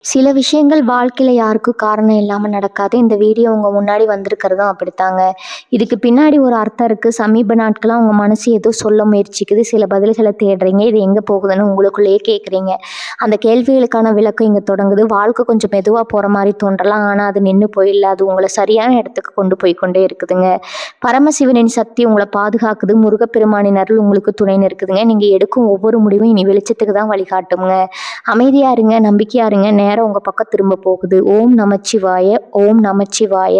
சில விஷயங்கள் வாழ்க்கையில யாருக்கும் காரணம் இல்லாம நடக்காது. இந்த வீடியோ உங்க முன்னாடி வந்திருக்கிறதும் அப்படித்தாங்க. இதுக்கு பின்னாடி ஒரு அர்த்தம் இருக்கு. சமீப நாட்களா உங்க மனசு ஏதோ சொல்ல முயற்சிக்குது. சில பதில்கள தேடுறீங்க. இது எங்க போகுதுன்னு உங்களுக்குள்ளேயே கேட்குறீங்க. அந்த கேள்விகளுக்கான விளக்கம் இங்க தொடங்குது. வாழ்க்கை கொஞ்சம் மெதுவா போற மாரி தோன்றலாம். ஆனா அது நின்னு போயில்ல. அது உங்கள சரியான இடத்துக்கு கொண்டு போய் கொண்டே இருக்குதுங்க. பரமசிவனின் சக்தி உங்கள பாதுகாக்குது. முருகப்பெருமானின் அருள் உங்களுக்கு துணைன்னு இருக்குதுங்க. நீங்க எடுக்கும் ஒவ்வொரு முடிவும் இனி வெளிச்சத்துக்கு தான் வழிகாட்டுங்க. அமைதியா இருங்க, நம்பிக்கையா இருங்க. நேரம் உங்க பக்கம் திரும்ப போகுது. ஓம் நமச்சிவாய, ஓம் நமச்சிவாய.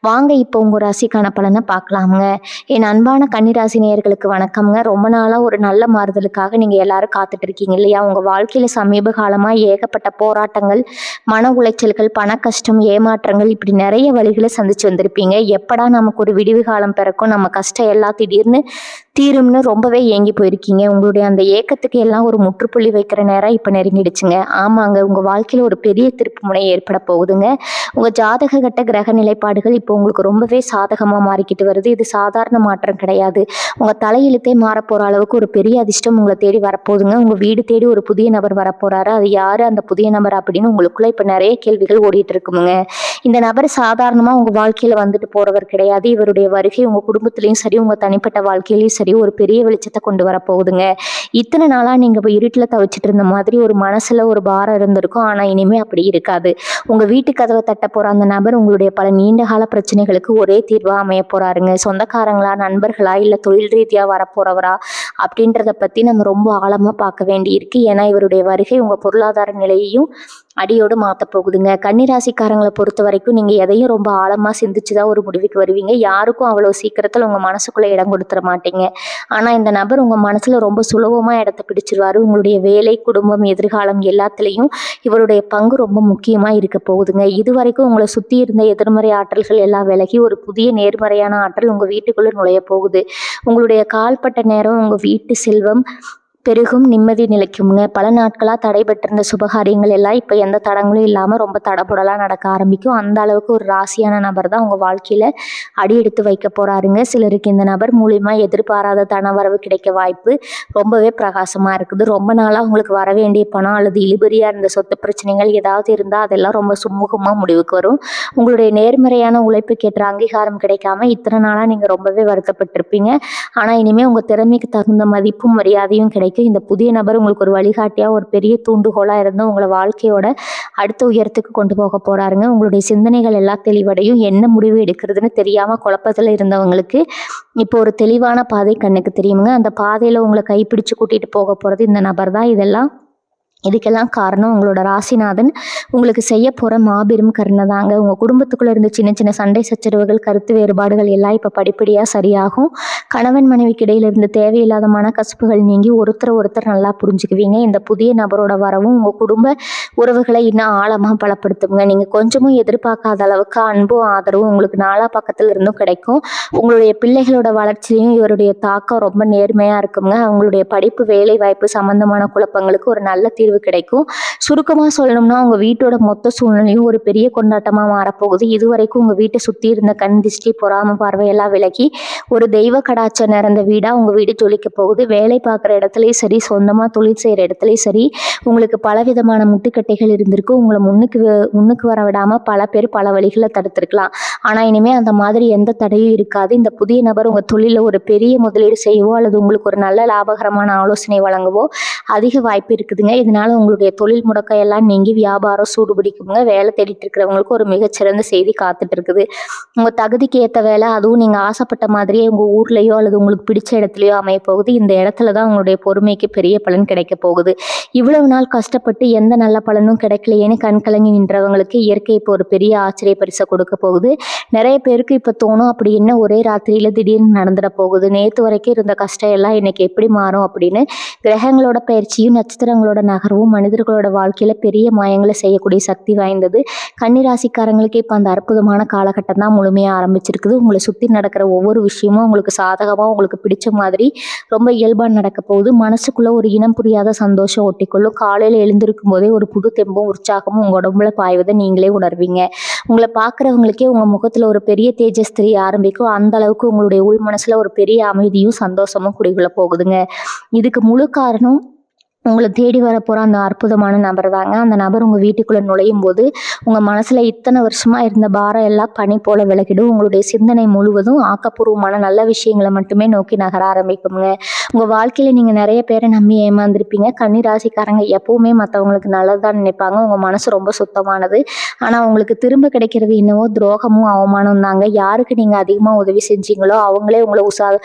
வாங்க இப்போ உங்க ராசிக்கான பலனை பார்க்கலாமுங்க. என் அன்பான கன்னிராசி நேயர்களுக்கு வணக்கம்ங்க. ரொம்ப நாளா ஒரு நல்ல மாறுதலுக்காக நீங்க எல்லாரும் காத்துட்டு இருக்கீங்க இல்லையா? உங்க வாழ்க்கையில சமீப காலமா ஏகப்பட்ட போராட்டங்கள், மன உளைச்சல்கள், பண கஷ்டம், ஏமாற்றங்கள் இப்படி நிறைய வழிகளை சந்திச்சு வந்திருப்பீங்க. எப்படா நமக்கு ஒரு விடிவு காலம் பிறக்கும், நம்ம கஷ்டம் எல்லாம் திடீர்னு தீரும்னு ரொம்பவே ஏங்கி போயிருக்கீங்க. உங்களுடைய அந்த ஏக்கத்துக்கு எல்லாம் ஒரு முற்றுப்புள்ளி வைக்கிற நேரம் இப்ப நெருங்கிடுச்சுங்க. ஆமாங்க, உங்க வாழ்க்கையில ஒரு பெரிய திருப்பு முனை ஏற்பட போகுதுங்க. உங்க ஜாதக கட்ட கிரக நிலைப்பாடுகள் இப்போ உங்களுக்கு ரொம்பவே சாதகமா மாறிக்கிட்டு வருது. இது சாதாரண மாற்றம் கிடையாது. உங்க தலையெழுத்தே மாறப்போற அளவுக்கு ஒரு பெரிய அதிர்ஷ்டம் உங்களை தேடி வரப்போகுதுங்க. உங்க வீடு தேடி ஒரு புதிய நபர் வரப்போறாரு. அது யாரு அந்த புதிய நபர் அப்படின்னு உங்களுக்குள்ள இப்ப நிறைய கேள்விகள் ஓடிட்டு இருக்குமுங்க. இந்த நபர் சாதாரணமா உங்க வாழ்க்கையில வந்துட்டு போறவர் கிடையாது. இவருடைய வருகை உங்க குடும்பத்திலயும் சரி, உங்க தனிப்பட்ட வாழ்க்கையிலயும் சரி ஒரு பெரிய வெளிச்சத்தை கொண்டு வர போகுதுங்க. இத்தனை நாளா நீங்க இப்ப இருட்டுல தவிச்சிட்டு இருந்த மாதிரி ஒரு மனசுல ஒரு பாரம் இருந்திருக்கும். ஆனா இனிமே அப்படி இருக்காது. உங்க வீட்டு கதவை தட்ட போற அந்த நபர் உங்களுடைய பல நீண்ட கால பிரச்சனைகளுக்கு ஒரே தீர்வா அமைய போறாருங்க. சொந்தக்காரங்களா, நண்பர்களா, இல்ல தொழில் ரீதியா வரப்போறவரா அப்படின்றத பத்தி நம்ம ரொம்ப ஆழமா பார்க்க வேண்டி இருக்கு. ஏன்னா இவருடைய வருகை உங்க பொருளாதார நிலையையும் அடியோடு மாத்த போகுதுங்க. கன்னிராசிக்காரங்களை பொறுத்த வரைக்கும் நீங்க எதையும் ரொம்ப ஆழமா சிந்திச்சுதான் ஒரு முடிவுக்கு வருவீங்க. யாருக்கும் அவ்வளவு சீக்கிரத்துல உங்க மனசுக்குள்ள இடம் கொடுத்துட மாட்டீங்க. ஆனா இந்த நபர் உங்க மனசுல ரொம்ப சுலபமா இடத்த பிடிச்சிருவாரு. உங்களுடைய வேலை, குடும்பம், எதிர்காலம் எல்லாத்துலயும் இவருடைய பங்கு ரொம்ப முக்கியமா இருக்க போகுதுங்க. இதுவரைக்கும் உங்களை சுத்தி இருந்த எதிர்மறை ஆற்றல்கள் எல்லாம் விலகி ஒரு புதிய நேர்மறையான ஆற்றல் உங்க வீட்டுக்குள்ள நுழைய போகுது. உங்களுடைய கால்பட்ட நேரம் உங்க வீட்டு செல்வம் பெருகும், நிம்மதி நிலைக்கும்ங்க. பல நாட்களா தடைபட்டிருந்த சுபகாரியங்கள் எல்லாம் இப்ப எந்த தடங்களும் இல்லாம ரொம்ப தடபுடலா நடக்க ஆரம்பிக்கும். அந்த அளவுக்கு ஒரு ராசியான நபர் தான் உங்க வாழ்க்கையில அடி எடுத்து வைக்க போறாருங்க. சிலருக்கு இந்த நபர் மூலியமா எதிர்பாராத தனவரவு கிடைக்க வாய்ப்பு ரொம்பவே பிரகாசமா இருக்குது. ரொம்ப நாளா உங்களுக்கு வர வேண்டிய பணம் அல்லது இழுபறியா இருந்த சொத்து பிரச்சனைகள் ஏதாவது இருந்தா அதெல்லாம் ரொம்ப சுமூகமா முடிவுக்கு வரும். உங்களுடைய நேர்மறையான உழைப்புக்கு ஏற்ற அங்கீகாரம் கிடைக்காம இத்தனை நாளா நீங்க ரொம்பவே வருத்தப்பட்டிருப்பீங்க. ஆனா இனிமே உங்க திறமைக்கு தகுந்த மதிப்பும் மரியாதையும் கிடைக்கும். இந்த புதிய நபர் உங்களுக்கு ஒரு வழிகாட்டியா, ஒரு பெரிய தூண்டுகோலா இருந்து உங்களை வாழ்க்கையோட அடுத்த உயரத்துக்கு கொண்டு போக போறாருங்க. உங்களுடைய சிந்தனைகள் எல்லாம் தெளிவடையும். என்ன முடிவு எடுக்கிறதுன்னு தெரியாம குழப்பத்துல இருந்தவங்களுக்கு இப்போ ஒரு தெளிவான பாதை கண்ணுக்கு தெரியுங்க. அந்த பாதையில உங்களை கைப்பிடிச்சு கூட்டிட்டு போக போறது இந்த நபர் தான். இதுக்கெல்லாம் காரணம் உங்களோட ராசிநாதன் உங்களுக்கு செய்ய போற மாபெரும் கருணை தாங்க. உங்க குடும்பத்துக்குள்ள இருந்த சின்ன சின்ன சண்டை சச்சரவுகள், கருத்து வேறுபாடுகள் எல்லாம் இப்ப படிப்படியா சரியாகும். கணவன் மனைவிக்கு இடையில இருந்து தேவையில்லாத மனக்கசப்புகள் நீங்கி ஒருத்தர் நல்லா புரிஞ்சுக்குவீங்க. இந்த புதிய நபரோட வரவும் உங்க குடும்ப உறவுகளை இன்னும் ஆழமா பலப்படுத்துங்க. நீங்க கொஞ்சமும் எதிர்பார்க்காத அளவுக்கு அன்பும் ஆதரவும் உங்களுக்கு நாலா பக்கத்துல இருந்தும் கிடைக்கும். உங்களுடைய பிள்ளைகளோட வளர்ச்சியும் இவருடைய தாக்கம் ரொம்ப நேர்மையா இருக்குங்க. அவங்களுடைய படிப்பு, வேலை வாய்ப்பு சம்பந்தமான குழப்பங்களுக்கு ஒரு நல்ல தீர்வு கிடைக்கும். சுருக்கமா சொல்லணும்னா உங்க வீட்டோட மொத்த சூழ்நிலையும் ஒரு பெரிய கொண்டாட்டமா மாறப்போகுது. இதுவரைக்கும் உங்க வீட்டை சுத்தி இருந்த கண் திஷ்டி, பொறாம பார்வையெல்லாம் விலகி ஒரு தெய்வ கடாட்சம் நிறைந்த வீடா உங்க வீடு ஜொலிக்க போகுது. வேலை பார்க்குற இடத்துலயும் சரி, சொந்தமா தொழில் செய்யற இடத்துலயும் சரி, உங்களுக்கு பலவிதமான முட்டுக்கட்டைகள் இருந்திருக்கு. உங்களை முன்னுக்கு வர விடாம பல பேர் பல வழிகளை தடுத்திருக்கலாம். ஆனா இனிமே அந்த மாதிரி எந்த தடையும் இருக்காது. இந்த புதிய நபர் உங்க தொழில ஒரு பெரிய முதலீடு செய்யவோ அல்லது உங்களுக்கு ஒரு நல்ல லாபகரமான ஆலோசனை வழங்கவோ அதிக வாய்ப்பு இருக்குதுங்க. இதனால உங்களுடைய தொழில் முடக்கையெல்லாம் நீங்கி வியாபாரம் சூடுபிடிக்குங்க. வேலை தேடிட்டு இருக்கிறவங்களுக்கு ஒரு மிகச்சிறந்த செய்தி காத்துட்டு இருக்குது. உங்க தகுதிக்கு ஏற்ற வேலை, அதுவும் நீங்க ஆசைப்பட்ட மாதிரியே உங்க ஊர்லயோ அல்லது உங்களுக்கு பிடிச்ச இடத்துலயோ அமைய போகுது. இந்த இடத்துல தான் உங்களுடைய பொறுமைக்கு பெரிய பலன் கிடைக்க போகுது. இவ்வளவு நாள் கஷ்டப்பட்டு எந்த நல்ல பலனும் கிடைக்கலையேன்னு கண் கலங்கி நின்றவங்களுக்கு இயற்கை இப்போ ஒரு பெரிய ஆச்சரிய பரிசை கொடுக்க போகுது. நிறைய பேருக்கு இப்ப தோணும், அப்படி என்ன ஒரே ராத்திரியில திடீர்னு நடந்துட போகுது, நேத்து வரைக்கும் இருந்த கஷ்டம் எல்லாம் இன்னைக்கு எப்படி மாறும் அப்படின்னு. கிரகங்களோட பயிற்சியும் நட்சத்திரங்களோட நகர்வும் மனிதர்களோட வாழ்க்கையில பெரிய மாயங்களை செய்யக்கூடிய சக்தி வாய்ந்தது. கன்னிராசிக்காரங்களுக்கு இப்போ அந்த அற்புதமான காலகட்டம் தான் முழுமையா ஆரம்பிச்சிருக்குது. உங்களை சுத்தி நடக்கிற ஒவ்வொரு விஷயமும் உங்களுக்கு சாதகமா, உங்களுக்கு பிடிச்ச மாதிரி ரொம்ப இயல்பா நடக்க போகுது. மனசுக்குள்ள ஒரு இனம் புரியாத சந்தோஷம் ஒட்டிக்கொள்ளும். காலையில எழுந்திருக்கும் போதே ஒரு புது தெம்பும் உற்சாகமும் உங்க உடம்புல பாய்வதை நீங்களே உணர்வீங்க. உங்களை பார்க்குறவங்களுக்கே உங்க முகத்துல ஒரு பெரிய தேஜஸ் தெரிய ஆரம்பிக்கும். அந்த அளவுக்கு உங்களுடைய உள் மனசுல ஒரு பெரிய அமைதியும் சந்தோஷமும் குடிகொள்ள போகுதுங்க. இதுக்கு முழு காரணம் உங்கள தேடி வரப்போற அந்த அற்புதமான நபர் தாங்க. அந்த நபர் உங்க வீட்டுக்குள்ள நுழையும்போது, உங்க மனசுல இத்தன வருஷமா இருந்த பாரம் எல்லாம் பனி போல விலகிடும். உங்களுடைய சிந்தனை முழுவதும் ஆக்கப்பூர்வமான நல்ல விஷயங்கள மட்டுமே நோக்கி நகர ஆரம்பிக்குங்க. உங்க வாழ்க்கையில நீங்க நெறைய பேர நம்பி ஏமாந்துருப்பீங்க. கன்னி ராசிக்காரங்க எப்பவுமே மத்தவங்களுக்கு நல்லது தான் நினைப்பாங்க. உங்க மனசு ரொம்ப சுத்தமானது. ஆனா உங்களுக்கு திரும்ப கிடைக்கிறது என்னவோ துரோகமும், அவமானம் தாங்க. யாருக்கு நீங்க அதிகமா உதவி செஞ்சீங்களோ, அவங்களே உங்கள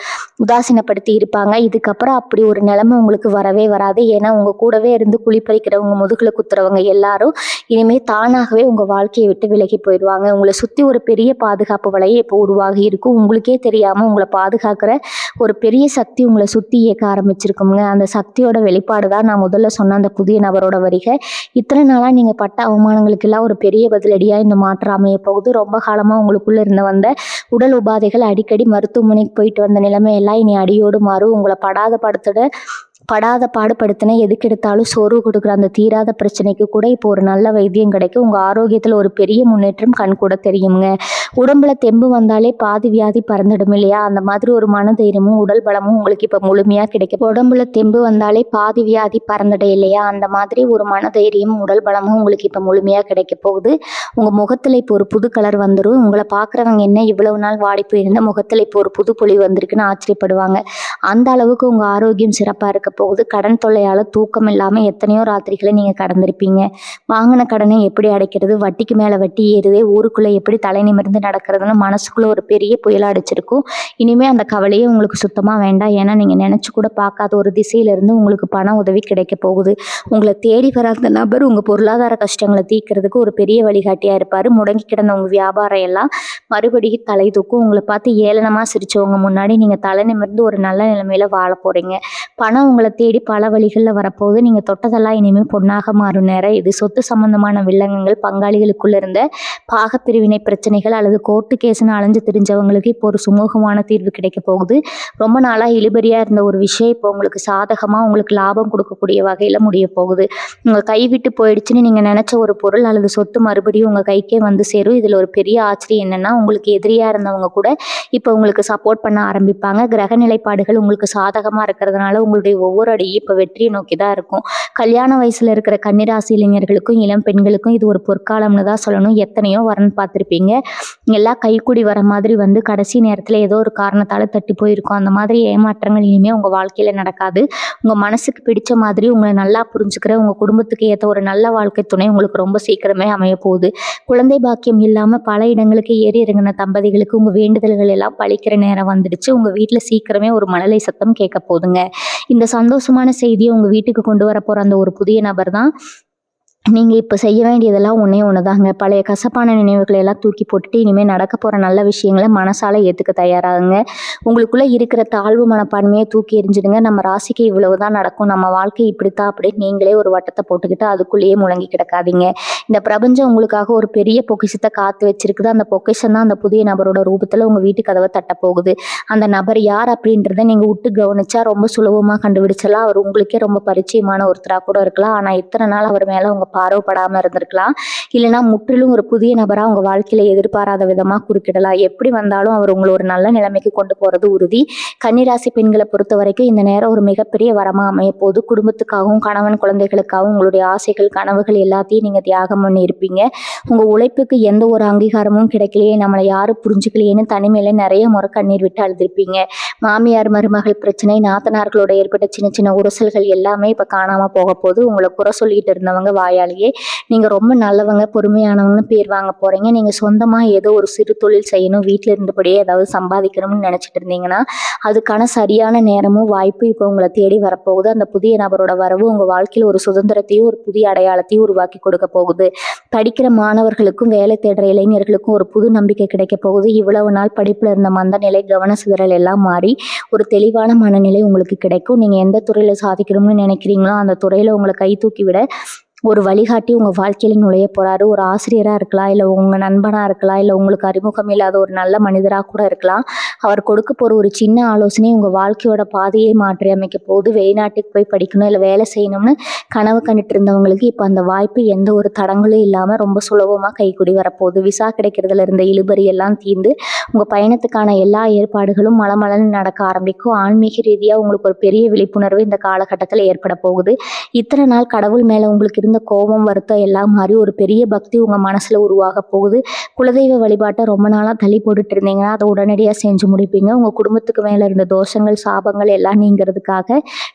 உதாசீனப்படுத்தி இருப்பாங்க. இதுக்கப்புறம் அப்படி ஒரு நிலைமை உங்களுக்கு வரவே வராது. ஏன்னா உங்க கூடவே இருந்து குழி பறிக்கிறவங்க, முதுகுல குத்துறவங்க எல்லாரும் இனிமே தானாகவே உங்க வாழ்க்கையை விட்டு விலகி போயிடுவாங்க. உங்களை சுத்தி ஒரு பெரிய பாதுகாப்பு வலையை இப்போ உருவாகி இருக்கும். உங்களுக்கே தெரியாம உங்களை பாதுகாக்கிற ஒரு பெரிய சக்தி உங்களை சுத்தி இயக்க ஆரம்பிச்சிருக்குங்க. அந்த சக்தியோட வெளிப்பாடு தான் நான் முதல்ல சொன்ன அந்த புதிய நபரோட வருகை. இத்தனை நாளா நீங்க பட்ட அவமானங்களுக்கு எல்லாம் ஒரு பெரிய பதிலடியா இந்த மாற்றம் அமைய போகுது. ரொம்ப காலமா உங்களுக்குள்ள இருந்த வந்த உடல் உபாதைகள், அடிக்கடி மருத்துவமனைக்கு போயிட்டு வந்த நிலைமை எல்லாம் இனி அடியோடு மாறும். உங்களை படாத பாடுபடுத்தின எதுக்கெடுத்தாலும் சோர்வு கொடுக்குற அந்த தீராத பிரச்சனைக்கு கூட இப்போ ஒரு நல்ல வைத்தியம் கிடைக்கும். உங்க ஆரோக்கியத்துல ஒரு பெரிய முன்னேற்றம் கண் கூட தெரியுங்க. உடம்புல தெம்பு வந்தாலே பாதி வியாதி பறந்துடும் இல்லையா? அந்த மாதிரி ஒரு மனதைரியமும் உடல் பலமும் உங்களுக்கு இப்ப முழுமையா கிடைக்கும். உடம்புல தெம்பு வந்தாலே பாதி வியாதி பறந்துடும் இல்லையா? அந்த மாதிரி ஒரு மனதைரியமும் உடல் பலமும் உங்களுக்கு இப்ப முழுமையா கிடைக்க போகுது. உங்க முகத்துல இப்போ ஒரு புது கலர் வந்துடும். உங்களை பாக்குறவங்க என்ன இவ்வளவு நாள் வாடி போயிருந்த முகத்துல இப்போ ஒரு புது பொலி வந்திருக்குன்னு ஆச்சரியப்படுவாங்க. அந்த அளவுக்கு உங்க ஆரோக்கியம் சிறப்பா இருக்க போகுது. கடன் தொல்லையால தூக்கம் இல்லாம எத்தனையோ ராத்திரிகளை நீங்க கடந்திருப்பீங்க. வாங்கின கடனை எப்படி அடைக்கிறது, வட்டிக்கு மேல வட்டி ஏறுதே, ஊருக்குள்ள எப்படி தலை நிமிர்ந்து நடக்கிறதுன்னு மனசுக்குள்ள ஒரு பெரிய புயலா அடிச்சிருக்கும். இனிமே அந்த கவலையே உங்களுக்கு சுத்தமா வேண்டாம். ஏன்னா நீங்க நினைச்சு கூட பார்க்காத ஒரு திசையில இருந்து உங்களுக்கு பண உதவி கிடைக்க போகுது. உங்களை தேடி வர அந்த நபர் உங்க பொருளாதார கஷ்டங்களை தீர்க்கிறதுக்கு ஒரு பெரிய வழிகாட்டியா இருப்பாரு. முடங்கி கிடந்த உங்க வியாபாரம் எல்லாம் மறுபடியும் தலை தூக்கும். உங்களை பார்த்து ஏளனமா சிரிச்சவங்க முன்னாடி நீங்க தலை நிமிர்ந்து ஒரு நல்ல நிலைமையில வாழ போறீங்க. பணம் உங்களை தேடி பல வழிகளில் வரப்போகுது. நீங்கள் தொட்டதெல்லாம் இனிமேல் பொன்னாக மாறும் நேரம் இது. சொத்து சம்பந்தமான வில்லங்கங்கள், பங்காளிகளுக்குள்ள இருந்த பாகப்பிரிவினை பிரச்சனைகள் அல்லது கோர்ட்டு கேஸ்ன்னு அலைஞ்சு தெரிஞ்சவங்களுக்கு இப்போ ஒரு சுமூகமான தீர்வு கிடைக்க போகுது. ரொம்ப நாளாக இழுபறியாக இருந்த ஒரு விஷயம் இப்போ உங்களுக்கு சாதகமாக உங்களுக்கு லாபம் கொடுக்கக்கூடிய வகையில் முடிய போகுது. உங்கள் கை விட்டு போயிடுச்சுன்னு நீங்கள் நினச்ச ஒரு பொருள் அல்லது சொத்து மறுபடியும் உங்கள் கைக்கே வந்து சேரும். இதில் ஒரு பெரிய ஆச்சரியம் என்னென்னா, உங்களுக்கு எதிரியாக இருந்தவங்க கூட இப்போ உங்களுக்கு சப்போர்ட் பண்ண ஆரம்பிப்பாங்க. கிரக நிலைப்பாடுகள் உங்களுக்கு சாதகமாக இருக்கிறதுனால உங்களுடைய ஒவ்வொரு அடியும் இப்போ வெற்றியை நோக்கி தான் இருக்கும். கல்யாண வயசுல இருக்கிற கன்னிராசி இளைஞர்களுக்கும் இளம் பெண்களுக்கும் இது ஒரு பொற்காலம்னு தான் சொல்லணும். எத்தனையோ வரன் பார்த்துருப்பீங்க. எல்லாம் கைக்கூடி வர மாதிரி வந்து கடைசி நேரத்தில் ஏதோ ஒரு காரணத்தால் தட்டி போயிருக்கும். அந்த மாதிரி ஏமாற்றங்கள் இனிமேல் உங்கள் வாழ்க்கையில் நடக்காது. உங்கள் மனசுக்கு பிடிச்ச மாதிரி உங்களை நல்லா புரிஞ்சுக்கிற உங்கள் குடும்பத்துக்கு ஏற்ற ஒரு நல்ல வாழ்க்கை துணை உங்களுக்கு ரொம்ப சீக்கிரமே அமைய போகுது. குழந்தை பாக்கியம் இல்லாமல் பல இடங்களுக்கு ஏறி இறங்கின தம்பதிகளுக்கு உங்கள் வேண்டுதல்கள் எல்லாம் பழிக்கிற நேரம் வந்துடுச்சு. உங்கள் வீட்டில் சீக்கிரமே ஒரு மழலை சத்தம் கேட்க போதுங்க. இந்த சந்தோஷமான செய்தியை உங்கள் வீட்டுக்கு கொண்டு வர போகிற அந்த ஒரு புதிய நபர் தான். நீங்கள் இப்போ செய்ய வேண்டியதெல்லாம் ஒன்றே ஒன்று தாங்க. பழைய கசப்பான நினைவுகளை எல்லாம் தூக்கி போட்டுட்டு இனிமேல் நடக்க போகிற நல்ல விஷயங்களை மனசால ஏற்றுக்க தயாராகுங்க. உங்களுக்குள்ளே இருக்கிற தாழ்வு மனப்பான்மையை தூக்கி எறிஞ்சிடுங்க. நம்ம ராசிக்கு இவ்வளவு தான் நடக்கும், நம்ம வாழ்க்கை இப்படித்தான் அப்படின்னு நீங்களே ஒரு வட்டத்தை போட்டுக்கிட்டு அதுக்குள்ளேயே முழங்கி கிடக்காதீங்க. இந்த பிரபஞ்சம் உங்களுக்காக ஒரு பெரிய பொக்கிஷத்தை காத்து வச்சிருக்குது. அந்த பொக்கிஷம் தான் அந்த புதிய நபரோட ரூபத்தில் உங்கள் வீட்டு கதவை தட்ட போகுது. அந்த நபர் யார் அப்படின்றத நீங்கள் விட்டு கவனிச்சா ரொம்ப சுலபமாக கண்டுபிடிச்சலாம். அவர் உங்களுக்கே ரொம்ப பரிச்சயமான ஒருத்தராக கூட இருக்கலாம். ஆனால் இத்தனை நாள் அவர் மேலே உங்கள் பார்வைப்படாமல் இருந்திருக்கலாம். இல்லைன்னா முற்றிலும் ஒரு புதிய நபராக உங்கள் வாழ்க்கையில எதிர்பாராத விதமாக குறுக்கிடலாம். எப்படி வந்தாலும் அவர் உங்களை ஒரு நல்ல நிலைமைக்கு கொண்டு போகிறது உறுதி. கன்னிராசி பெண்களை பொறுத்த வரைக்கும் இந்த நேரம் ஒரு மிகப்பெரிய வரமாக அமைய போது. குடும்பத்துக்காகவும் கணவன் குழந்தைகளுக்காகவும் உங்களுடைய ஆசைகள் கனவுகள் எல்லாத்தையும் நீங்கள் தியாகம் பண்ணி இருப்பீங்க. உங்கள் உழைப்புக்கு எந்த ஒரு அங்கீகாரமும் கிடைக்கலையே, நம்மளை யாரும் புரிஞ்சுக்கலையேன்னு தனிமையில நிறைய முறை கண்ணீர் விட்டு அழுதுருப்பீங்க. மாமியார் மருமகள் பிரச்சனை, நாத்தனார்களோட ஏற்பட்ட சின்ன சின்ன உரசல்கள் எல்லாமே இப்போ காணாமல் போக போது. உங்களை குறை சொல்லிட்டு இருந்தவங்க வாயாலேயே நீங்கள் ரொம்ப நல்லவங்க பொறுமையானவங்கன்னு பேர் வாங்க போகிறீங்க. நீங்கள் சொந்தமாக ஏதோ ஒரு சிறு தொழில் செய்யணும், வீட்டில் இருந்தபடியே ஏதாவது சம்பாதிக்கணும்னு நினச்சிட்டு இருந்தீங்கன்னா அதுக்கான சரியான நேரமும் வாய்ப்பு இப்போ உங்களை தேடி வரப்போகுது. அந்த புதிய நபரோட வரவு உங்கள் வாழ்க்கையில் ஒரு சுதந்திரத்தையும் ஒரு புதிய அடையாளத்தையும் உருவாக்கி கொடுக்க போகுது. படிக்கிற மாணவர்களுக்கும் வேலை தேடுற இளைஞர்களுக்கும் ஒரு புது நம்பிக்கை கிடைக்க போகுது. இவ்வளவு நாள் படிப்பில் இருந்த மந்த நிலை, கவன சிதறல் எல்லாம் மாறி ஒரு தெளிவான மனநிலை உங்களுக்கு கிடைக்கும். நீங்கள் எந்த துறையில் சாதிக்கணும்னு நினைக்கிறீங்களோ அந்த துறையில் உங்களை கை தூக்கி விட ஒரு வழிகாட்டி உங்கள் வாழ்க்கையில் நுழைய போகிறாரு. ஒரு ஆசிரியராக இருக்கலாம், இல்லை உங்கள் நண்பனாக இருக்கலாம், இல்லை உங்களுக்கு அறிமுகம் இல்லாத ஒரு நல்ல மனிதராக கூட இருக்கலாம். அவர் கொடுக்க போகிற ஒரு சின்ன ஆலோசனை உங்கள் வாழ்க்கையோட பாதையை மாற்றி அமைக்க போகுது. வெளிநாட்டுக்கு போய் படிக்கணும், இல்லை வேலை செய்யணும்னு கனவு கண்டுட்டு இருந்தவங்களுக்கு இப்போ அந்த வாய்ப்பு எந்த ஒரு தடங்களும் இல்லாமல் ரொம்ப சுலபமாக கைக்கூடி வரப்போகுது. விசா கிடைக்கிறதுல இருந்த இழுபறி எல்லாம் தீர்ந்து உங்கள் பயணத்துக்கான எல்லா ஏற்பாடுகளும் மலமலன்னு நடக்க ஆரம்பிக்கும். ஆன்மீக ரீதியாக உங்களுக்கு ஒரு பெரிய விழிப்புணர்வு இந்த காலகட்டத்தில் ஏற்பட போகுது. இத்தனை நாள் கடவுள் மேலே உங்களுக்கு இருந்த கோபம், வருத்தம் எல்லாம் மாறி ஒரு பெரிய பக்தி உங்கள் மனசில் உருவாக போகுது. குலதெய்வ வழிபாட்டை ரொம்ப நாளாக தள்ளி போட்டுட்டு இருந்தீங்கன்னா அதை உடனடியாக செஞ்சு முடிப்பீங்க. உங்கள் குடும்பத்துக்கு மேலே இருந்த தோஷங்கள், சாபங்கள் எல்லாம் நீங்கிறதுக்காக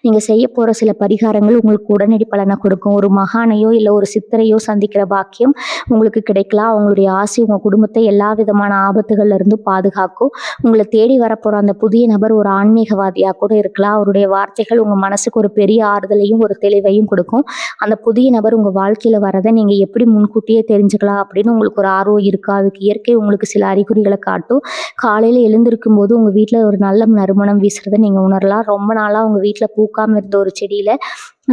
நீங்கள் செய்ய போகிற சில பரிகாரங்கள் உங்களுக்கு உடனடி பலனை கொடுக்கும். ஒரு மகானையோ இல்லை ஒரு சித்தரையோ சந்திக்கிற பாக்கியம் உங்களுக்கு கிடைக்கலாம். அவங்களுடைய ஆசை உங்கள் குடும்பத்தை எல்லா விதமான ஆபத்துகள்ல இருந்து பாதுகாக்கும். உங்களை தேடி வரப்போகிற அந்த புதிய நபர் ஒரு ஆன்மீகவாதியாக கூட இருக்கலாம். அவருடைய வார்த்தைகள் உங்கள் மனசுக்கு ஒரு பெரிய ஆறுதலையும் ஒரு தெளிவையும் கொடுக்கும். அந்த புதிய நபர் உங்கள் வாழ்க்கையில் வரதை நீங்கள் எப்படி முன்கூட்டியே தெரிஞ்சுக்கலாம் அப்படின்னு உங்களுக்கு ஒரு ஆர்வம் இருக்கா? அதுக்கு இயற்கை உங்களுக்கு சில அறிகுறிகளை காட்டும். காலையில் எழுந்திருக்கும் போது உங்கள் வீட்டில் ஒரு நல்ல நறுமணம் வீசுறதை நீங்கள் உணரலாம். ரொம்ப நாளாக உங்கள் வீட்டில் பூக்காமல் இருந்த ஒரு செடியில்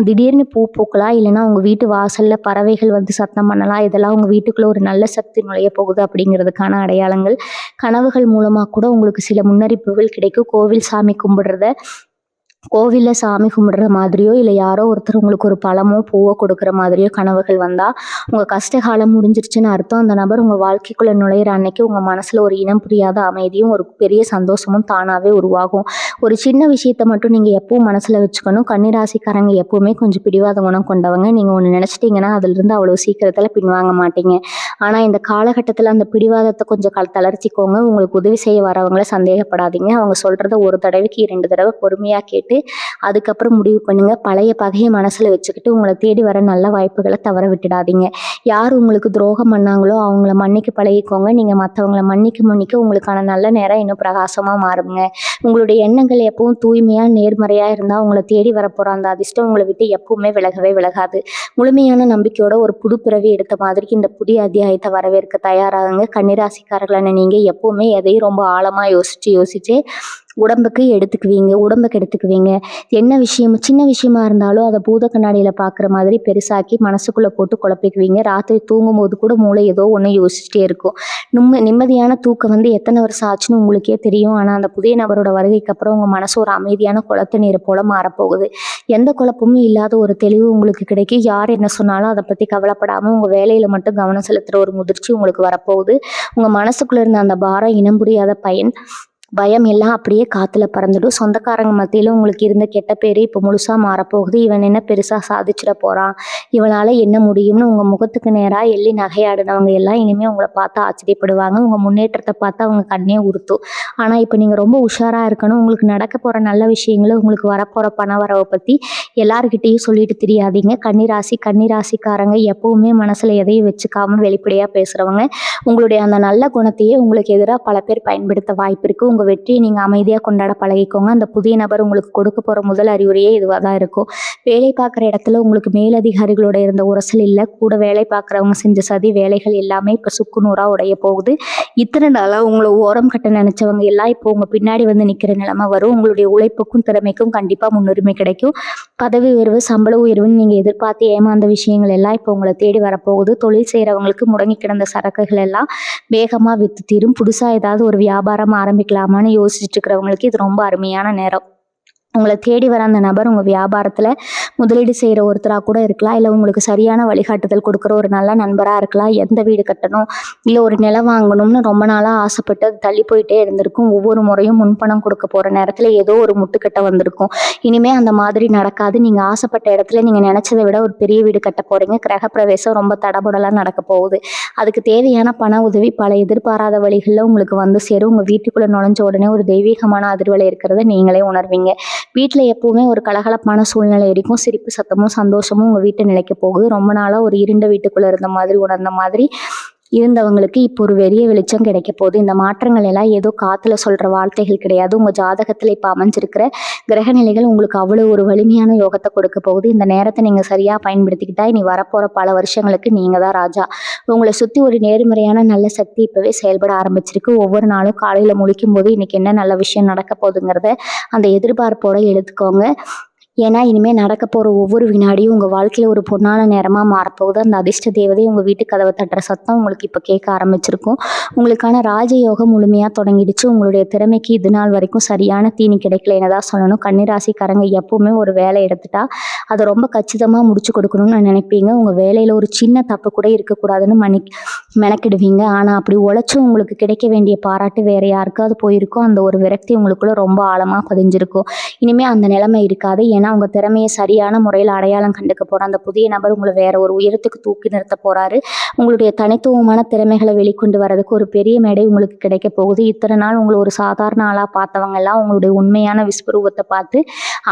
திடீர்னு பூ பூக்கலாம், இல்லைன்னா உங்கள் வீட்டு வாசலில் பறவைகள் வந்து சத்தம் பண்ணலாம். இதெல்லாம் உங்கள் வீட்டுக்குள்ளே ஒரு நல்ல சக்தி நுழைய போகுது அப்படிங்கிறதுக்கான அடையாளங்கள். கனவுகள் மூலமாக கூட உங்களுக்கு சில முன்னறிப்புகள் கிடைக்கும். கோவிலில் சாமி கும்பிடுற மாதிரியோ, இல்லை யாரோ ஒருத்தர் உங்களுக்கு ஒரு பழமோ பூவோ கொடுக்குற மாதிரியோ கனவுகள் வந்தால் உங்கள் கஷ்டகாலம் முடிஞ்சிருச்சுன்னு அர்த்தம். அந்த நபர் உங்கள் வாழ்க்கைக்குள்ளே நுழையிற அன்னைக்கு உங்கள் மனசில் ஒரு இனம் புரியாத அமைதியும் ஒரு பெரிய சந்தோஷமும் தானாகவே உருவாகும். ஒரு சின்ன விஷயத்தை மட்டும் நீங்கள் எப்பவும் மனசில் வச்சுக்கணும். கன்னிராசிக்காரங்க எப்பவுமே கொஞ்சம் பிடிவாத குணம் கொண்டவங்க. நீங்கள் ஒன்று நினச்சிட்டிங்கன்னா அதிலிருந்து அவ்வளோ சீக்கிரத்தில் பின்வாங்க மாட்டீங்க. ஆனால் இந்த காலகட்டத்தில் அந்த பிடிவாதத்தை கொஞ்சம் தளர்த்திக்கோங்க. உங்களுக்கு உதவி செய்ய வரவங்கள சந்தேகப்படாதீங்க. அவங்க சொல்கிறத ஒரு தடவைக்கு 2 தடவை பொறுமையாக கேட்டு அதுக்கப்புறம் முடிவு பண்ணுங்க. பழைய பகையை மனசுல வச்சுக்கிட்டு உங்களை தேடி வர நல்ல வாய்ப்புகளை தவற விட்டுடாதீங்க. யார் உங்களுக்கு துரோகம் பண்ணாங்களோ அவங்கள மன்னிக்க பழகிக்கோங்க. நீங்க மற்றவங்களை மன்னிக்க உங்களுக்கான நல்ல நேரம் இன்னும் பிரகாசமா மாறுங்க. உங்களுடைய எண்ணங்கள் எப்பவும் தூய்மையா நேர்மறையா இருந்தா உங்களை தேடி வரப்போற அந்த அதிர்ஷ்டம் உங்களை விட்டு எப்பவுமே விலகவே விலகாது. முழுமையான நம்பிக்கையோட ஒரு புது பிறவி எடுத்த மாதிரி இந்த புதிய அத்தியாயத்தை வரவேற்க தயாராகுங்க. கன்னிராசிக்காரர்களான நீங்க எப்பவுமே எதையும் ரொம்ப ஆழமா யோசிச்சு உடம்புக்கு எடுத்துக்குவீங்க. என்ன விஷயம், சின்ன விஷயமா இருந்தாலும் அதை பூத கண்ணாடியில் பார்க்குற மாதிரி பெருசாக்கி மனசுக்குள்ளே போட்டு குழப்பிக்குவீங்க. ராத்திரி தூங்கும் போது கூட மூளை ஏதோ ஒன்று யோசிச்சுட்டே இருக்கும். நிம்மதியான தூக்கம் வந்து எத்தனை வருஷம் ஆச்சுன்னு உங்களுக்கே தெரியும். ஆனால் அந்த புதிய நபரோட வருகைக்கு அப்புறம் உங்கள் மனசு ஒரு அமைதியான குளத்து நீரை போல மாறப்போகுது. எந்த குழப்பமும் இல்லாத ஒரு தெளிவு உங்களுக்கு கிடைக்கும். யார் என்ன சொன்னாலும் அதை பற்றி கவலைப்படாமல் உங்கள் வேலையில் மட்டும் கவனம் செலுத்துகிற ஒரு முதிர்ச்சி உங்களுக்கு வரப்போகுது. உங்கள் மனசுக்குள்ளே இருந்த அந்த பாரம், இனம் புரியாத பயம் எல்லாம் அப்படியே காற்றுல பறந்துடும். சொந்தக்காரங்க மத்தியில் உங்களுக்கு இருந்த கெட்ட பேர் இப்போ முழுசாக மாறப்போகுது. இவன் என்ன பெருசாக சாதிச்சிட போகிறான், இவனால் என்ன முடியும்னு உங்கள் முகத்துக்கு நேராக எள்ளி நகையாடினவங்க எல்லாம் இனிமேல் உங்களை பார்த்து ஆச்சரியப்படுவாங்க. உங்கள் முன்னேற்றத்தை பார்த்து அவங்க கண்ணே உறுத்தும். ஆனால் இப்போ நீங்கள் ரொம்ப உஷாராக இருக்கணும். உங்களுக்கு நடக்க போகிற நல்ல விஷயங்களை, உங்களுக்கு வரப்போகிற பண வரவை பற்றி எல்லாருக்கிட்டையும் சொல்லிட்டு தெரியாதீங்க. கன்னிராசிக்காரங்க எப்பவுமே மனசில் எதையும் வச்சுக்காமல் வெளிப்படையாக பேசுகிறவங்க. உங்களுடைய அந்த நல்ல குணத்தையே உங்களுக்கு எதிராக பல பேர் பயன்படுத்த வாய்ப்பு இருக்குது. உங்கள் வெற்றியை நீங்கள் அமைதியாக கொண்டாட பழகிக்கோங்க. அந்த புதிய நபர் உங்களுக்கு கொடுக்க போகிற முதல் அறிவுரையே இதுவாக தான் இருக்கும். வேலை பார்க்குற இடத்துல உங்களுக்கு மேலதிகாரிகளோட இருந்த உரசல் இல்லை, கூட வேலை பார்க்குறவங்க செஞ்ச சதி வேலைகள் எல்லாமே இப்போ சுக்குநூறாக உடைய போகுது. இத்தனை நாளாக உங்களை ஓரம் கட்ட நினச்சவங்க எல்லாம் இப்போ உங்கள் பின்னாடி வந்து நிற்கிற நிலைமை வரும். உங்களுடைய உழைப்புக்கும் திறமைக்கும் கண்டிப்பாக முன்னுரிமை கிடைக்கும். பதவி உயர்வு, சம்பள உயர்வுன்னு நீங்கள் எதிர்பார்த்து ஏமாந்த விஷயங்கள் எல்லாம் இப்போ உங்களை தேடி வரப்போகுது. தொழில் செய்கிறவங்களுக்கு முடங்கி கிடந்த சரக்குகள் எல்லாம் வேகமாக விற்று தீரும். புதுசாக ஏதாவது ஒரு வியாபாரம் ஆரம்பிக்கலாமான்னு யோசிச்சுட்டு இருக்கிறவங்களுக்கு இது ரொம்ப அருமையான நேரம். உங்களை தேடி வர அந்த நபர் உங்கள் வியாபாரத்தில் முதலீடு செய்கிற ஒருத்தராக கூட இருக்கலாம், இல்லை உங்களுக்கு சரியான வழிகாட்டுதல் கொடுக்குற ஒரு நல்ல நண்பராக இருக்கலாம். எந்த வீடு கட்டணும், இல்லை ஒரு நிலம் வாங்கணும்னு ரொம்ப நாளாக ஆசைப்பட்டு அது தள்ளி போயிட்டே இருந்திருக்கும். ஒவ்வொரு முறையும் முன்பணம் கொடுக்க போகிற நேரத்தில் ஏதோ ஒரு முட்டுக்கட்டை வந்திருக்கும். இனிமேல் அந்த மாதிரி நடக்காது. நீங்கள் ஆசைப்பட்ட இடத்துல நீங்கள் நினச்சதை விட ஒரு பெரிய வீடு கட்ட போகிறீங்க. கிரகப்பிரவேசம் ரொம்ப தடபுடலாக நடக்க போகுது. அதுக்கு தேவையான பண உதவி பல எதிர்பாராத வழிகளில் உங்களுக்கு வந்து சேரும். உங்கள் வீட்டுக்குள்ளே நுழைஞ்ச உடனே ஒரு தெய்வீகமான அதிர்வலை இருக்கிறத நீங்களே உணர்வீங்க. வீட்டில் எப்பவுமே ஒரு கலகலப்பான சூழ்நிலை இருக்கும். சிரிப்பு சத்தமும் சந்தோஷமும் உங்கள் வீட்டை நிலைக்க போகுது. ரொம்ப நாளாக ஒரு இருண்ட வீட்டுக்குள்ளே உணர்ந்த மாதிரி இருந்தவங்களுக்கு இப்போ ஒரு பெரிய வெளிச்சம் கிடைக்க போகுது. இந்த மாற்றங்கள் எல்லாம் ஏதோ காற்றுல சொல்கிற வார்த்தைகள் கிடையாது. உங்கள் ஜாதகத்தில் இப்போ அமைஞ்சிருக்கிற கிரகநிலைகள் உங்களுக்கு அவ்வளோ ஒரு வலிமையான யோகத்தை கொடுக்க போகுது. இந்த நேரத்தை நீங்கள் சரியாக பயன்படுத்திக்கிட்டா இனி வரப்போகிற பல வருஷங்களுக்கு நீங்கள் தான் ராஜா. உங்களை சுற்றி ஒரு நேர்மறையான நல்ல சக்தி இப்போவே செயல்பட ஆரம்பிச்சிருக்கு. ஒவ்வொரு நாளும் காலையில் முழிக்கும் போது இன்றைக்கி என்ன நல்ல விஷயம் நடக்க போகுதுங்கிறத அந்த எதிர்பார்ப்போடு எடுத்துக்கோங்க. ஏன்னா இனிமேல் நடக்க போகிற ஒவ்வொரு வினாடியும் உங்கள் வாழ்க்கையில் ஒரு பொன்னான நேரமாக மாறப்போகுது. அந்த அதிர்ஷ்ட தேவதை உங்கள் வீட்டு கதவை தட்டுற சத்தம் உங்களுக்கு இப்போ கேட்க ஆரம்பிச்சிருக்கும். உங்களுக்கான ராஜயோகம் முழுமையாக தொடங்கிடுச்சு. உங்களுடைய திறமைக்கு இது நாள் வரைக்கும் சரியான தீனி கிடைக்கலன்னு தான் சொல்லணும். கன்னிராசிக்காரங்க எப்பவுமே ஒரு வேலை எடுத்துட்டா அதை ரொம்ப கச்சிதமாக முடிச்சு கொடுக்கணும்னு நினைப்பீங்க. உங்கள் வேலையில் ஒரு சின்ன தப்பு கூட இருக்கக்கூடாதுன்னு மெனக்கிடுவீங்க. ஆனால் அப்படி உழைச்சும் உங்களுக்கு கிடைக்க வேண்டிய பாராட்டு வேற யாருக்காவது போயிருக்கோ அந்த ஒரு விரக்தி உங்களுக்குள்ள ரொம்ப ஆழமாக பதிஞ்சிருக்கும். இனிமேல் அந்த நிலைமை இருக்காது. ஏன்னா உங்கள் திறமையை சரியான முறையில் அடையாளம் கண்டுக்க போகிற அந்த புதிய நபர் உங்களை வேற ஒரு உயரத்துக்கு தூக்கி நிறுத்த போகிறாரு. உங்களுடைய தனித்துவமான திறமைகளை வெளிக்கொண்டு வரதுக்கு ஒரு பெரிய மேடை உங்களுக்கு கிடைக்க போகுது. இத்தனை நாள் உங்களை ஒரு சாதாரண ஆளாக பார்த்தவங்க எல்லாம் உங்களுடைய உண்மையான விஸ்வரூபத்தை பார்த்து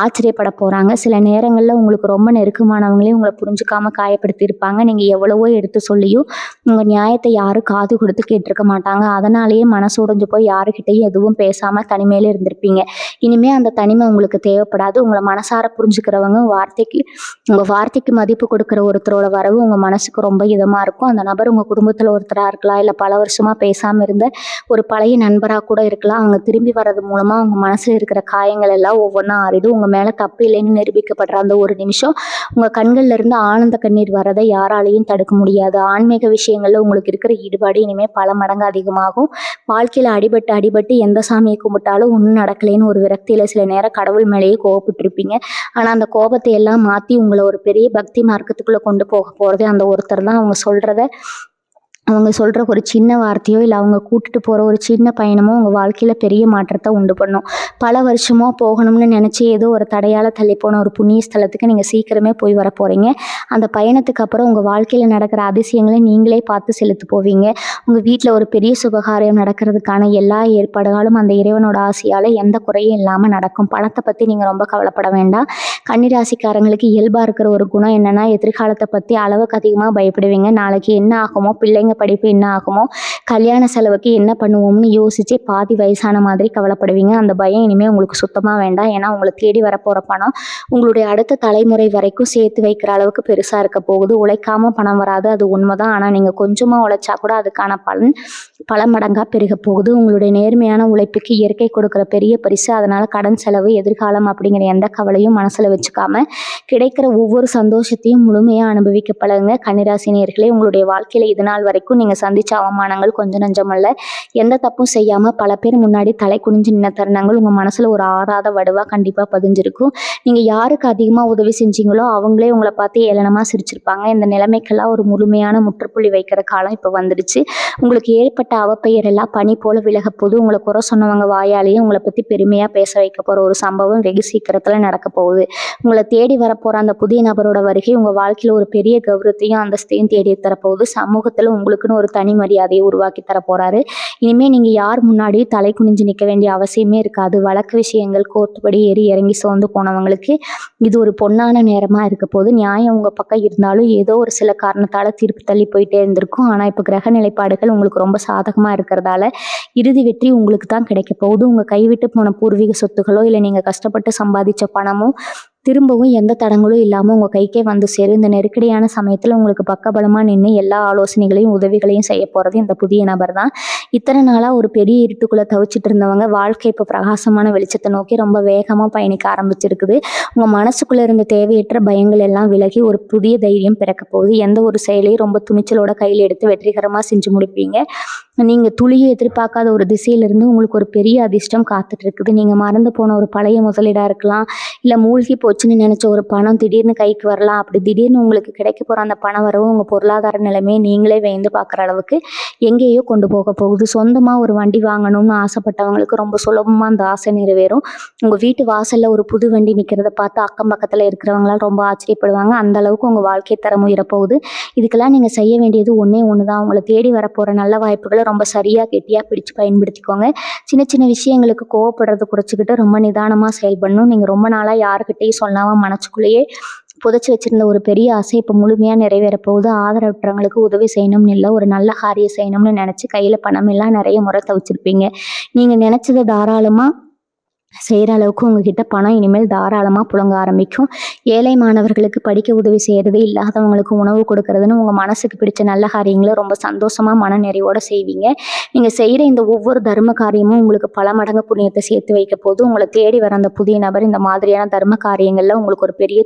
ஆச்சரியப்பட போகிறாங்க. சில நேரங்களில் உங்களுக்கு ரொம்ப நெருக்கமானவங்களையும் உங்களை புரிஞ்சுக்காம காயப்படுத்தியிருப்பாங்க. நீங்கள் எவ்வளவோ எடுத்து சொல்லியும் உங்கள் நியாயத்தை யாரும் காது கொடுத்து கேட்டிருக்க மாட்டாங்க. அதனாலேயே மனசு உடைஞ்சு போய் யாருக்கிட்டையும் எதுவும் பேசாமல் தனிமையில இருந்திருப்பீங்க. இனிமேல் அந்த தனிமை உங்களுக்கு தேவைப்படாது. உங்களை மனசார புரிஞ்சுக்கிறவங்க உங்கள் வார்த்தைக்கு மதிப்பு கொடுக்குற ஒருத்தரோட வரவு உங்கள் மனசுக்கு ரொம்ப இதமாக இருக்கும். அந்த நபர் உங்கள் குடும்பத்தில் ஒருத்தராக இருக்கலாம், இல்லை பல வருஷமாக பேசாமல் இருந்த ஒரு பழைய நண்பராக கூட இருக்கலாம். அவங்க திரும்பி வர்றது மூலமாக உங்கள் மனசில் இருக்கிற காயங்கள் எல்லாம் ஒவ்வொன்றா ஆறிடும். உங்கள் மேலே தப்பு இல்லைன்னு நிரூபிக்கப்படுற அந்த ஒரு நிமிஷம் உங்கள் கண்கள்ல இருந்து ஆனந்த கண்ணீர் வரதை யாராலையும் தடுக்க முடியாது. ஆன்மீக விஷயங்களில் உங்களுக்கு இருக்கிற ஈடுபாடு இனிமேல் பல மடங்கு அதிகமாகும். வாழ்க்கையில் அடிபட்டு எந்த சாமியை கும்பிட்டாலும் ஒன்றும் நடக்கலைன்னு ஒரு விரக்தியில் சில நேரம் கடவுள் மேலேயே கோவப்பட்டிருப்பீங்க. ஆனால் அந்த கோபத்தை எல்லாம் மாற்றி உங்களை ஒரு பெரிய பக்தி மார்க்கத்துக்குள்ளே கொண்டு போகிறது அந்த ஒருத்தர் தான். அவங்க சொல்கிற ஒரு சின்ன வார்த்தையோ இல்லை அவங்க கூட்டிட்டு போகிற ஒரு சின்ன பயணமோ உங்கள் வாழ்க்கையில் பெரிய மாற்றத்தை உண்டு பண்ணும். பல வருஷமாக போகணும்னு நினச்சி ஏதோ ஒரு தடையால் தள்ளி போன ஒரு புண்ணிய ஸ்தலத்துக்கு நீங்கள் சீக்கிரமே போய் வர போகிறீங்க. அந்த பயணத்துக்கு அப்புறம் உங்கள் வாழ்க்கையில் நடக்கிற அதிசயங்களை நீங்களே பார்த்து செலுத்து போவீங்க. உங்கள் வீட்டில் ஒரு பெரிய சுபகாரியம் நடக்கிறதுக்கான எல்லா ஏற்பாடுகளும் அந்த இறைவனோட ஆசையால் எந்த குறையும் இல்லாமல் நடக்கும். பணத்தை பற்றி நீங்கள் ரொம்ப கவலைப்பட வேண்டாம். கன்னிராசிக்காரங்களுக்கு இயல்பாக இருக்கிற ஒரு குணம் என்னென்னா, எதிர்காலத்தை பற்றி அளவுக்கு அதிகமாக பயப்படுவீங்க. நாளைக்கு என்ன ஆகுமோ, பிள்ளைங்க படிப்பு என்ன ஆகுமோ, கல்யாண செலவுக்கு என்ன பண்ணுவோம்னு யோசிச்சு பாதி வயசான மாதிரி கவலைப்படுவீங்க. அந்த பயம் இனிமேல் உங்களுக்கு சுத்தமாக வேண்டாம். ஏன்னா உங்களை தேடி வரப்போகிற பணம் உங்களுடைய அடுத்த தலைமுறை வரைக்கும் சேர்த்து வைக்கிற அளவுக்கு பெருசாக இருக்க போகுது. உழைக்காம பணம் வராது, அது உண்மைதான். ஆனால் நீங்கள் கொஞ்சமாக உழைச்சா கூட அதுக்கான பலன் பல மடங்காக பெருக போகுது. உங்களுடைய நேர்மையான உழைப்புக்கு இயற்கை கொடுக்குற பெரிய பரிசு. அதனால் கடன் செலவு, எதிர்காலம் அப்படிங்கிற எந்த கவலையும் மனசில் வச்சுக்காம கிடைக்கிற ஒவ்வொரு சந்தோஷத்தையும் முழுமையாக அனுபவிக்க பழகுங்க. கன்னிராசி நேயர்களே, உங்களுடைய வாழ்க்கையில் இது நாள் வரைக்கும் நீங்கள் சந்தித்த அவமானங்கள் கொஞ்சம் நஞ்சமல்ல. எந்த தப்பும் செய்யாமல் பல பேர் முன்னாடி தலை குனிஞ்சு நின்ன தருணங்கள் உங்கள் மனசில் ஒரு ஆறாத வடுவாக கண்டிப்பாக பதிஞ்சிருக்கும். நீங்கள் யாருக்கு அதிகமாக உதவி செஞ்சீங்களோ அவங்களே உங்களை பார்த்து ஏளனமாக சிரிச்சிருப்பாங்க. இந்த நிலைமைக்கெல்லாம் ஒரு முழுமையான முற்றுப்புள்ளி வைக்கிற காலம் இப்போ வந்துடுச்சு. உங்களுக்கு ஏற்பட்ட அவப்பெயர் எல்லாம் பனி போல விலக போது. உங்களை குறை சொன்னவங்க வாயாலேயே உங்களை பற்றி பெருமையாக பேச வைக்க போகிற ஒரு சம்பவம் வெகு சீக்கிரத்தில் நடக்க போகுது. உங்களை தேடி வரப்போகிற அந்த புதிய நபரோட வருகை உங்கள் வாழ்க்கையில் ஒரு பெரிய கௌரவத்தையும் அந்தஸ்தையும் தேடி தரப்போகுது. சமூகத்தில் உங்களுக்குன்னு ஒரு தனி மரியாதையை உருவாக்கி தர போகிறாரு. இனிமேல் நீங்கள் யார் முன்னாடியும் தலை குனிஞ்சு நிற்க வேண்டிய அவசியமே இருக்காது. வழக்கு விஷயங்கள் கோர்ட்டுப்படி ஏறி இறங்கி சோர்ந்து போனவங்களுக்கு இது ஒரு பொன்னான நேரமாக இருக்க போது. நியாயம் உங்கள் பக்கம் இருந்தாலும் ஏதோ ஒரு சில காரணத்தால் தீர்ப்பு தள்ளி போயிட்டே இருந்திருக்கும். ஆனால் இப்போ கிரக நிலைப்பாடுகள் உங்களுக்கு ரொம்ப சாதகமாக இருக்கிறதால இறுதி வெற்றி உங்களுக்கு தான் கிடைக்க போகுது. உங்கள் கைவிட்டு போன பூர்வீக சொத்துகளோ இல்லை நீங்கள் கஷ்டப்பட்டு சம்பாதிச்ச பணமோ திரும்பவும் எந்த தடங்களும் இல்லாமல் உங்கள் கைக்கே வந்து சேரும். இந்த நெருக்கடியான சமயத்தில் உங்களுக்கு பக்கபலமாக நின்று எல்லா ஆலோசனைகளையும் உதவிகளையும் செய்ய போகிறது இந்த புதிய நபர் தான். இத்தனை நாளாக ஒரு பெரிய இருட்டுக்குள்ளே தவிச்சிட்டு இருந்தவங்க வாழ்க்கை இப்போ பிரகாசமான வெளிச்சத்தை நோக்கி ரொம்ப வேகமாக பயணிக்க ஆரம்பிச்சிருக்குது. உங்கள் மனசுக்குள்ளே இருந்த தேவையற்ற பயங்கள் எல்லாம் விலகி ஒரு புதிய தைரியம் பிறக்க போகுது. எந்த ஒரு செயலையும் ரொம்ப துணிச்சலோட கையில் எடுத்து வெற்றிகரமாக செஞ்சு முடிப்பீங்க. நீங்கள் துளியை எதிர்பார்க்காத ஒரு திசையிலிருந்து உங்களுக்கு ஒரு பெரிய அதிர்ஷ்டம் காத்துட்டு இருக்குது. நீங்கள் மறந்து போன ஒரு பழைய முதலீடாக இருக்கலாம், இல்லை மூழ்கி போச்சுன்னு நினச்ச ஒரு பணம் திடீர்னு கைக்கு வரலாம். அப்படி திடீர்னு உங்களுக்கு கிடைக்க போகிற அந்த பண வரவு உங்கள் பொருளாதார நிலைமையை நீங்களே வேந்து பார்க்குற அளவுக்கு எங்கேயோ கொண்டு போக போகுது. சொந்தமாக ஒரு வண்டி வாங்கணும்னு ஆசைப்பட்டவங்களுக்கு ரொம்ப சுலபமாக அந்த ஆசை நிறைவேறும். உங்கள் வீட்டு வாசலில் ஒரு புது வண்டி நிற்கிறத பார்த்து அக்கம் பக்கத்தில் இருக்கிறவங்களாம் ரொம்ப ஆச்சரியப்படுவாங்க. அந்த அளவுக்கு உங்கள் வாழ்க்கை தரம் உயரப்போகுது. இதுக்கெல்லாம் நீங்கள் செய்ய வேண்டியது ஒன்றே ஒன்று தான். உங்களை தேடி வரப்போகிற நல்ல வாய்ப்புகளை ரொம்ப சரியாக கெட்டியாக பிடிச்சு பயன்படுத்திக்கோங்க. சின்ன சின்ன விஷயங்களுக்கு கோவப்படுறதை குறைச்சிக்கிட்டு ரொம்ப நிதானமாக செயல்படணும். நீங்கள் ரொம்ப நாளாக யாருக்கிட்டையும் சொல்லாமல் மனசுக்குள்ளேயே புதைச்சி வச்சுருந்த ஒரு பெரிய ஆசை இப்போ முழுமையாக நிறைவேற போகுது. ஆதரவற்றவங்களுக்கு உதவி செய்யணும்னு இல்லை, ஒரு நல்ல காரியம் செய்யணும்னு நினச்சி கையில் பணம் எல்லாம் நிறைய முறை தவிச்சிருப்பீங்க. நீங்கள் நினச்சதை தாராளமாக செய்கிற அளவுக்கு உங்ககிட்ட பணம் இனிமேல் தாராளமாக புழங்க ஆரம்பிக்கும். ஏழை மாணவர்களுக்கு படிக்க உதவி செய்கிறது, இல்லாதவங்களுக்கு உணவு கொடுக்கறதுன்னு உங்கள் மனசுக்கு பிடிச்ச நல்ல காரியங்களை ரொம்ப சந்தோஷமாக மன நிறைவோடு செய்வீங்க. நீங்கள் செய்கிற இந்த ஒவ்வொரு தர்ம காரியமும் உங்களுக்கு பல மடங்கு புண்ணியத்தை சேர்த்து வைக்க போது. உங்களை தேடி வர அந்த புதிய நபர் இந்த மாதிரியான தர்ம காரியங்களில் உங்களுக்கு ஒரு பெரிய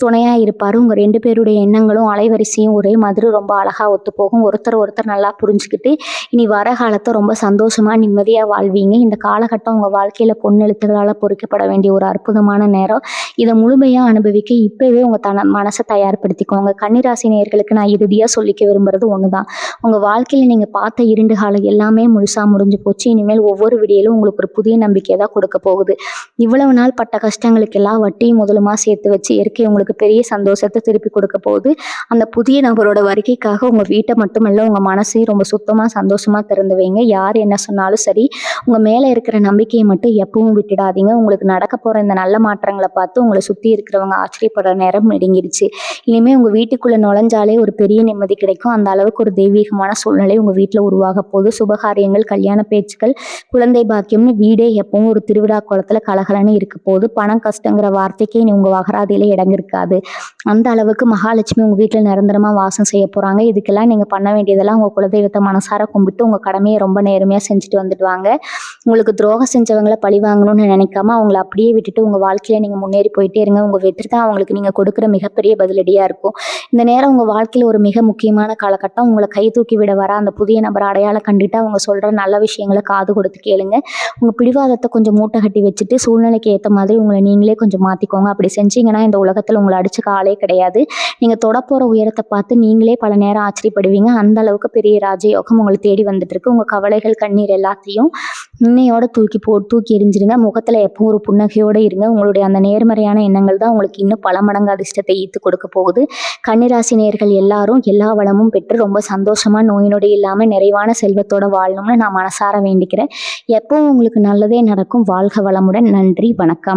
துணையா இருப்பாரு. உங்க 2 பேருடைய எண்ணங்களும், அலைவரிசையும் ஒரே மாதிரி ரொம்ப அழகா ஒத்துப்போகும். ஒருத்தர் நல்லா புரிஞ்சுக்கிட்டு, இனி வர காலத்த ரொம்ப சந்தோஷமா, நிம்மதியா வாழ்வீங்க. இந்த காலகட்டம் உங்க வாழ்க்கையில பொன்னெழுத்துக்களால பொறிக்கப்பட வேண்டிய ஒரு அற்புதமான நேரம். இத முழுமையா அனுபவிக்க இப்பவே உங்க மனச தயார்படுத்திக்கோங்க. கன்னிராசி நேயர்களுக்கு நான் இறுதியா சொல்லிக்க விரும்புறது ஒண்ணுதான். உங்க வாழ்க்கையில நீங்க பார்த்த இருண்டு காலம் எல்லாமே முழுசா முடிஞ்சு போச்சு. இனிமேல் ஒவ்வொரு விடியலும் உங்களுக்கு ஒரு புதிய நம்பிக்கையை தான் கொடுக்க போகுது. இவ்வளவு நாள் பட்ட கஷ்டங்களுக்கெல்லாம் வட்டியும் முதலுமா சேர்த்து வச்சு இயற்கை உங்களுக்கு பெரிய சந்தோஷத்தை திருப்பி கொடுக்க போகுது. அந்த புதிய நபரோட வருகைக்காக உங்க வீட்டை மட்டுமல்ல, உங்க மனசையும் ரொம்ப சுத்தமா சந்தோஷமா திறந்து வைங்க. யார் என்ன சொன்னாலும் சரி, உங்க மேல இருக்கிற நம்பிக்கையை மட்டும் எப்பவும் விட்டுடாதீங்க. உங்களுக்கு நடக்க போற இந்த நல்ல மாற்றங்களை பார்த்து உங்களை சுத்தி இருக்கிறவங்க ஆச்சரியப்படுற நேரம் நெருங்கிடுச்சு. இனிமே உங்க வீட்டுக்குள்ள நுழைஞ்சாலே ஒரு பெரிய நிம்மதி கிடைக்கும். அந்த அளவுக்கு ஒரு தெய்வீகமான சூழ்நிலை உங்க வீட்டுல உருவாக போகுது. சுபகாரியங்கள், கல்யாண பேச்சுக்கள், குழந்தை பாக்கியம்னு வீடே எப்பவும் ஒரு திருவிழா குளத்துல கலகலன்னு இருக்க போகுது. பணம் கஷ்டங்கிற வார்த்தைக்கே உங்க வகராதியில இடம் இருக்காது. அந்த அளவுக்கு மகாலட்சுமி உங்க வீட்டுல நிரந்தரமா வாசம் செய்ய போறாங்க. இதுக்கெல்லாம் நீங்க பண்ண வேண்டியதெல்லாம் உங்க குலதெய்வத்தை மனசார கும்பிட்டு உங்க கடமையை ரொம்ப நேர்மையா செஞ்சுட்டு வந்துட்டு வாங்க. உங்களுக்கு துரோகம் செஞ்சவங்களை பழி வாங்கணும்னு நினைக்காம அவங்களை அப்படியே விட்டுட்டு உங்க வாழ்க்கையில நீங்க முன்னேறி போயிட்டே இருங்க. உங்க வெற்றி தான் அவங்களுக்கு நீங்க கொடுக்குற மிகப்பெரிய பதிலடியா இருக்கும். இந்த நேரம் உங்க வாழ்க்கையில ஒரு மிக முக்கியமான காலகட்டம். உங்களை கை தூக்கி விட வர அந்த புதிய நபர் அடையாளம் கண்டுட்டு அவங்க சொல்ற நல்ல விஷயங்களை காது கொடுத்து கேளுங்க. உங்க பிடிவாதத்தை கொஞ்சம் மூட்டை கட்டி வச்சுட்டு சூழ்நிலைக்கு ஏற்ற மாதிரி உங்களை நீங்களே கொஞ்சம் மாத்திக்கோங்க. அப்படி செஞ்சீங்கன்னா இந்த உலகத்துல உங்களை அடிச்சுக்க ஆளே கிடையாது. நீங்க தொடப்போற உயரத்தை பார்த்து நீங்களே பல நேரம் ஆச்சரியப்படுவீங்க. அந்த அளவுக்கு பெரிய ராஜயோகம் உங்களை தேடி வந்துட்டு இருக்கு. உங்க கவலைகள், கண்ணீர் எல்லாத்தையும் இன்னையோட தூக்கி எறிஞ்சிருங்க. முகத்துல எப்பவும் ஒரு புன்னகையோட இருங்க. உங்களுடைய அந்த நேர்மறையான எண்ணங்கள் தான் உங்களுக்கு இன்னும் பல மடங்கு அதிர்ஷ்டத்தை ஈர்த்து கொடுக்க போகுது. கன்னிராசி நேயர்கள் எல்லாரும் எல்லா வளமும் பெற்று ரொம்ப சந்தோஷமா, நோய் நொடி இல்லாம நிறைவான செல்வத்தோட வாழணும்னு நான் மனசார வேண்டிக்கிறேன். எப்பவும் உங்களுக்கு நல்லதே நடக்கும். வாழ்க வளமுடன். நன்றி, வணக்கம்.